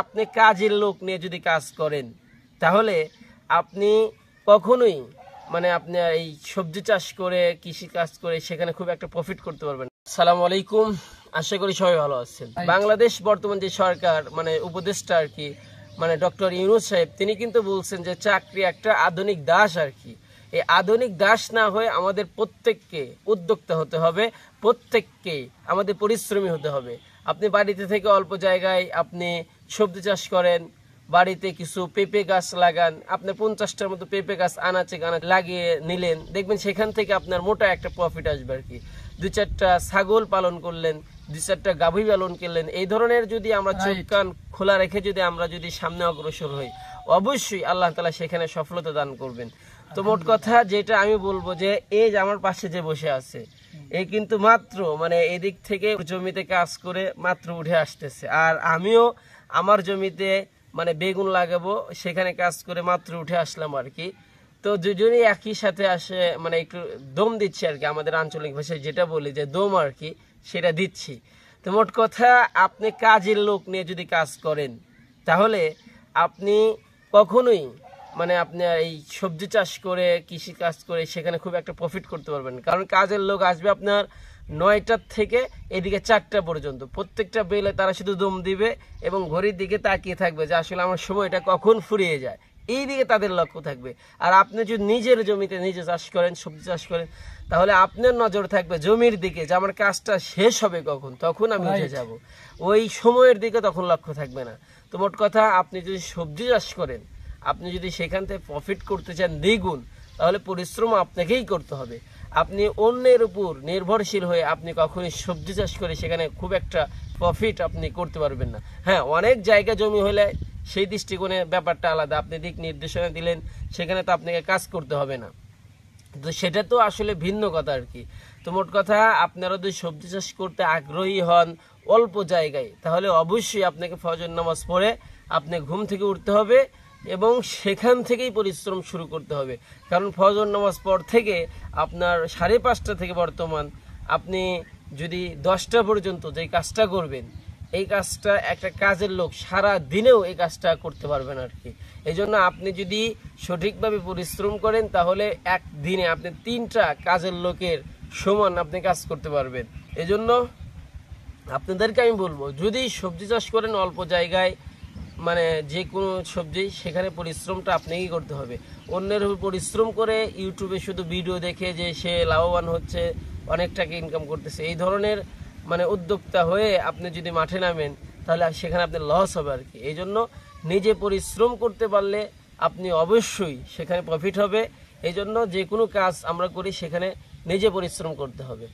আপনি কাজের লোক নিয়ে যদি কাজ করেন তাহলে আপনি কখনোই আপনি এই সবজি চাষ করে কৃষি কাজ করে সেখানে খুব একটা প্রফিট করতে পারবেন। আসসালামু আলাইকুম, আশা করি সবাই ভালো আছেন। বাংলাদেশ বর্তমান যে সরকার উপদেষ্টা আর কি ডক্টর ইউনূস সাহেব, তিনি কিন্তু বলছেন যে চাকরি একটা আধুনিক দাস আর কি। এই আধুনিক দাস না হয়ে আমাদের প্রত্যেককে উদ্যোক্তা হতে হবে, প্রত্যেককে আমাদের পরিশ্রমী হতে হবে। আপনি বাড়িতে থেকে অল্প জায়গায় আপনি সবজি চাষ করেন, বাড়িতে কিছু পেঁপে গাছ লাগান, আপনার 50টার মতো পেঁপে গাছ আনাচে লাগিয়ে নিলেন, দেখবেন সেখান থেকে আপনার মোটা একটা প্রফিট আসবে আর কি। 2-4টা ছাগল পালন করলেন, 2-4টা গাভী পালন করলেন। এই ধরনের যদি আমরা চোখ কান খোলা রেখে আমরা যদি সামনে অগ্রসর হই, অবশ্যই আল্লাহ তাআলা সেখানে সফলতা দান করবেন। তো মোট কথা যেটা আমি বলবো যে এই যে আমার পাশে যে বসে আছে, এই কিন্তু মাত্র এদিক থেকে জমিতে কাজ করে মাত্র উঠে আসতেছে, আর আমিও আমার জমিতে বেগুন লাগাবো, সেখানে কাজ করে মাত্র উঠে আসলাম আর কি। তো দুজনেই একই সাথে আসে একটু দম দিচ্ছি আর কি, আমাদের আঞ্চলিক ভাষায় যেটা বলি যে দম আর কি, সেটা দিচ্ছি। তো মোট কথা আপনি কাজের লোক নিয়ে যদি কাজ করেন তাহলে আপনি কখনোই আপনি এই সবজি চাষ করে কৃষি কাজ করে সেখানে খুব একটা প্রফিট করতে পারবেন। কারণ কাজের লোক আসবে আপনার 9টার থেকে এদিকে 4টা পর্যন্ত, প্রত্যেকটা বেলে তারা শুধু দম দিবে এবং ঘড়ির দিকে তাকিয়ে থাকবে যে আসলে আমার সময়টা কখন ফুরিয়ে যায়, এই দিকে তাদের লক্ষ্য থাকবে। আর আপনি যদি নিজের জমিতে নিজে চাষ করেন, সবজি চাষ করেন, তাহলে আপনার নজর থাকবে জমির দিকে যে আমার কাজটা শেষ হবে কখন, তখন আমি উঠে যাব, ওই সময়ের দিকে তখন লক্ষ্য থাকবে না। তো মোট কথা আপনি যদি সবজি চাষ করেন, আপনি যদি সেখান থেকে প্রফিট করতে চান দ্বিগুণ, তাহলে পরিশ্রম আপনাকেই করতে হবে। আপনি অন্যের উপর নির্ভরশীল হয়ে আপনি কখনোই সবজি চাষ করে সেখানে খুব একটা প্রফিট আপনি করতে পারবেন না। হ্যাঁ, অনেক জায়গা জমি হলে সেই দৃষ্টিকোণে ব্যাপারটা আলাদা, আপনি দিক নির্দেশনা দিলেন, সেখানে তো আপনাকে কাজ করতে হবে না, তো সেটা তো আসলে ভিন্ন কথা আর কি। তো মোট কথা আপনারা যদি সবজি চাষ করতে আগ্রহী হন অল্প জায়গায়, তাহলে অবশ্যই আপনাকে ফজর নামাজ পড়ে আপনি ঘুম থেকে উঠতে হবে এবং সেখান থেকেই পরিশ্রম শুরু করতে হবে। কারণ ফজর নামাজ পর থেকে আপনার 5:30 থেকে বর্তমান আপনি যদি 10টা পর্যন্ত যে কাজটা করবেন, এই কাজটা একটা কাজের লোক সারা দিনেও এই কাজটা করতে পারবেন আর কি। এই জন্য আপনি যদি সঠিকভাবে পরিশ্রম করেন তাহলে একদিনে আপনি 3টা কাজের লোকের সমান আপনি কাজ করতে পারবেন। এই জন্য আপনাদেরকে আমি বলবো, যদি সবজি চাষ করেন অল্প জায়গায় যে কোনো সবজি, সেখানে পরিশ্রমটা আপনাকেই করতে হবে। অন্যের উপর পরিশ্রম করে ইউটিউবে শুধু ভিডিও দেখে যে সে লাভবান হচ্ছে, অনেক টাকা ইনকাম করতেছে, এই ধরনের উদ্যোক্তা হয়ে আপনি যদি মাঠে নামেন তাহলে সেখানে আপনার লস হবে আর কি। এই জন্য নিজে পরিশ্রম করতে পারলে আপনি অবশ্যই সেখানে প্রফিট হবে। এই জন্য যে কোনো কাজ আমরা করি সেখানে নিজে পরিশ্রম করতে হবে।